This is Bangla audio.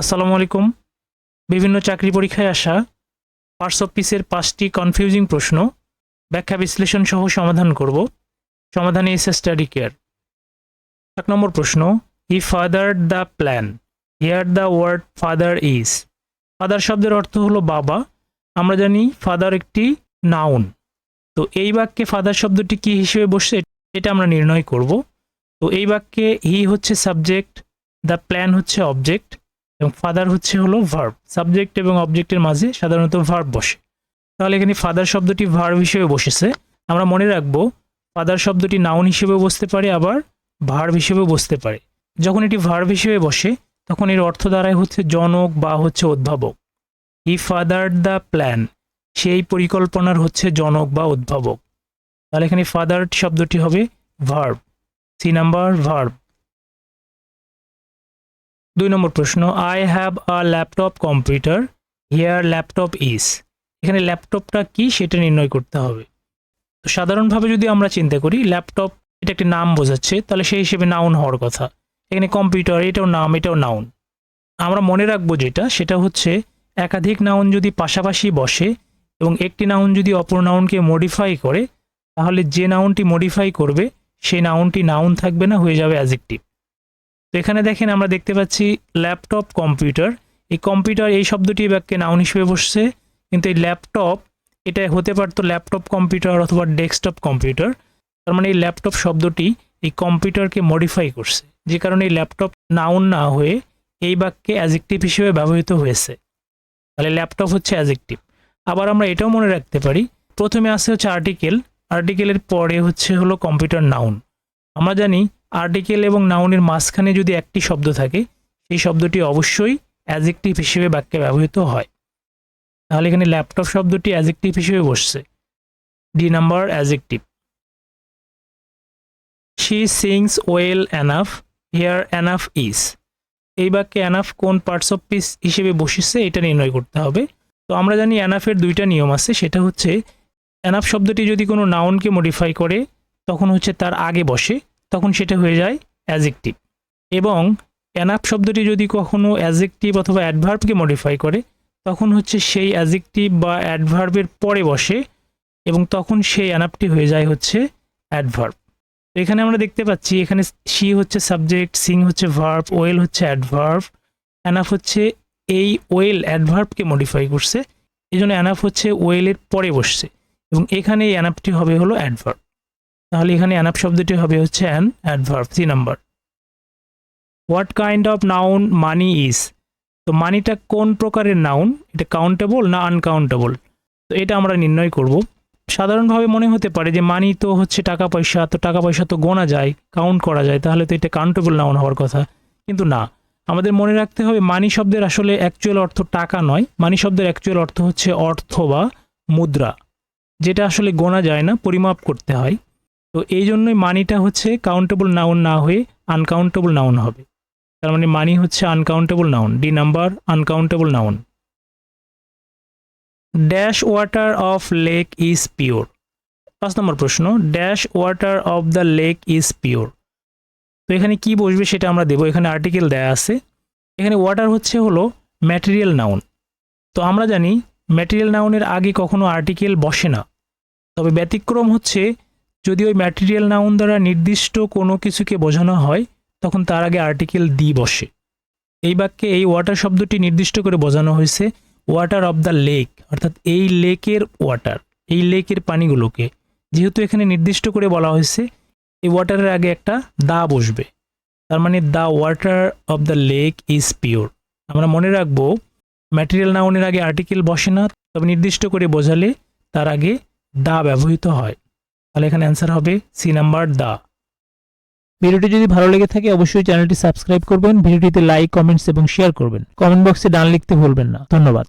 আসসালামু আলাইকুম। বিভিন্ন চাকরি পরীক্ষায় আসা পার্টস অফ পিসের 5টি কনফিউজিং প্রশ্ন ব্যাখ্যা বিশ্লেষণ সহ সমাধান করব। সমাধানে এস স্টাডি কেয়ার। 1 নম্বর প্রশ্ন, he fathered the plan, here the word father is. Father শব্দের অর্থ হলো বাবা। আমরা জানি ফাদার একটি নাউন। তো এই বাক্যে ফাদার শব্দটি কি হিসেবে বসছে এটা আমরা নির্ণয় করব। তো এই বাক্যে হি হচ্ছে সাবজেক্ট, দ্য প্ল্যান হচ্ছে অবজেক্ট এবং ফাদার হলো ভার্ব। সাবজেক্ট এবং অবজেক্টের মাঝে সাধারণত ভার্ব বসে। তাহলে এখানে ফাদার শব্দটি ভার্ব হিসেবে বসেছে। আমরা মনে রাখবো ফাদার শব্দটি নাউন হিসেবে বসতে পারে, আবার ভার্ব হিসেবে বসতে পারে। যখন এটি ভার্ব হিসেবে বসে তখন এর অর্থ দাঁড়ায় হচ্ছে জনক বা হচ্ছে উদ্ভাবক। হি ফাদার্ড দ্য প্ল্যান, সেই পরিকল্পনার হচ্ছে জনক বা উদ্ভাবক। তাহলে এখানে ফাদার্ড শব্দটি হবে verb. C number verb. 2 number প্রশ্ন, I have a laptop computer, here laptop is. এখানে ল্যাপটপটা কি সেটা নির্ণয় করতে হবে। তো সাধারণভাবে যদি আমরা চিন্তা করি ল্যাপটপ এটা একটি নাম বোঝাচ্ছে, তাহলে সেই হিসেবে নাউন হওয়ার কথা। এখানে কম্পিউটার এটাও নাম, এটাও নাউন। আমরা মনে রাখবো সেটা হচ্ছে একাধিক নাউন যদি পাশাপাশি বসে এবং একটি নাউন যদি অপর নাউনকে মডিফাই করে, তাহলে যে নাউনটি মডিফাই করবে সেই নাউনটি নাউন থাকবে না, হয়ে যাবে অ্যাডজেক্টিভ। তো এখানে দেখেন আমরা দেখতে পাচ্ছি ল্যাপটপ কম্পিউটার। এই কম্পিউটার এই শব্দটি বাক্যে নাউন হিসেবে বসছে, কিন্তু এই ল্যাপটপ এটা হতে পারতো ল্যাপটপ কম্পিউটার অথবা ডেস্কটপ কম্পিউটার। তার মানে এই ল্যাপটপ শব্দটি এই কম্পিউটারকে মডিফাই করছে, যে কারণে এই ল্যাপটপ নাউন না হয়ে এই বাক্যে অ্যাডজেক্টিভ হিসেবে ব্যবহৃত হয়েছে। তাহলে ল্যাপটপ হচ্ছে অ্যাডজেক্টিভ। আবার আমরা এটাও মনে রাখতে পারি প্রথমে আসে হচ্ছে আর্টিকেল, আর্টিকেলের পরে হলো কম্পিউটার নাউন। আমরা জানি আর্টিকেল এবং নাউনের মাঝখানে যদি একটি শব্দ থাকে সেই শব্দটি অবশ্যই অ্যাডজেক্টিভ হিসেবে বাক্যে ব্যবহৃত হয়। তাহলে এখানে ল্যাপটপ শব্দটি অ্যাডজেক্টিভ হিসেবে বসছে। D number adjective. She sings well enough, here enough is. এই বাক্যে এনাফ কোন পার্টস অফ পিস হিসেবে বসেছে এটা নির্ণয় করতে হবে। তো আমরা জানি এনাফের 2টা নিয়ম আছে। সেটা হচ্ছে এনাফ শব্দটি যদি কোনো নাউনকে মডিফাই করে তখন হচ্ছে তার আগে বসে, তখন সেটা হয়ে যায় অ্যাডজেক্টিভ। এবং এনাফ শব্দটি যদি কখনো অ্যাডজেক্টিভ অথবা অ্যাডভার্বকে মডিফাই করে তখন হচ্ছে সেই অ্যাডজেক্টিভ বা অ্যাডভার্বের পরে বসে এবং তখন সেই এনাফটি হয়ে যায় হচ্ছে অ্যাডভার্ব। তো এখানে আমরা দেখতে পাচ্ছি এখানে শি হচ্ছে সাবজেক্ট, সিং হচ্ছে ভার্ব, ওয়েল হচ্ছে অ্যাডভার্ব। এনাফ হচ্ছে এই ওয়েল অ্যাডভার্বকে মডিফাই করছে, এই জন্য এনাফ হচ্ছে ওয়েলের পরে বসছে এবং এখানে এই এনাফটি হবে হলো অ্যাডভার্ব। তাহলে এখানে এনাফ শব্দটি হবে হচ্ছে an adverb. 3 number. What kind of noun money is. তো মানিটা কোন প্রকারের নাউন, এটা কাউন্টেবল না আনকাউন্টেবল, তো এটা আমরা নির্ণয় করব। সাধারণভাবে মনে হতে পারে যে মানি তো হচ্ছে টাকা পয়সা, তো টাকা পয়সা তো গোনা যায়, কাউন্ট করা যায়, তাহলে তো এটা কাউন্টেবল নাউন হওয়ার কথা। কিন্তু না, আমাদের মনে রাখতে হবে মানি শব্দের আসলে অ্যাকচুয়াল অর্থ টাকা নয়। মানি শব্দের অ্যাকচুয়াল অর্থ হচ্ছে অর্থ বা মুদ্রা, যেটা আসলে গোনা যায় না, পরিমাপ করতে হয়। তো এই জন্যই মানিটা হচ্ছে কাউন্টেবল নাউন না হয়ে আনকাউন্টেবল নাউন হবে। তার মানে মানি হচ্ছে uncountable noun. D number uncountable noun. Dash water of lake is pure. 5 নম্বর প্রশ্ন, dash water of the lake is pure. তো এখানে কি বসবে সেটা আমরা দেবো। এখানে আর্টিকেল দেয়া আছে। এখানে ওয়াটার হলো ম্যাটেরিয়াল নাউন। তো আমরা জানি ম্যাটেরিয়াল নাউনের আগে কখনো আর্টিকেল বসে না, তবে ব্যতিক্রম হচ্ছে যদি ওই ম্যাটেরিয়াল নাউন দ্বারা নির্দিষ্ট কোনো কিছুকে বোঝানো হয় তখন তার আগে আর্টিকেল দি বসে। এই বাক্যে এই ওয়াটার শব্দটি নির্দিষ্ট করে বোঝানো হয়েছে ওয়াটার অফ দ্য লেক, অর্থাৎ এই লেকের ওয়াটার, এই লেকের পানিগুলোকে। যেহেতু এখানে নির্দিষ্ট করে বলা হয়েছে এই ওয়াটারের আগে একটা দা বসবে, তার মানে the water of the lake is pure. আমরা মনে রাখবো ম্যাটেরিয়াল নাউনের আগে আর্টিকেল বসে না, তবে নির্দিষ্ট করে বোঝালে তার আগে দা ব্যবহৃত হয়। তাহলে এখানে অ্যান্সার হবে সি নাম্বার দা। ভিডিওটি যদি ভালো লেগে থাকে অবশ্যই চ্যানেলটি সাবস্ক্রাইব করবেন, ভিডিওটিতে লাইক, কমেন্টস এবং শেয়ার করবেন। কমেন্ট বক্সে ডান লিখতে ভুলবেন না। ধন্যবাদ।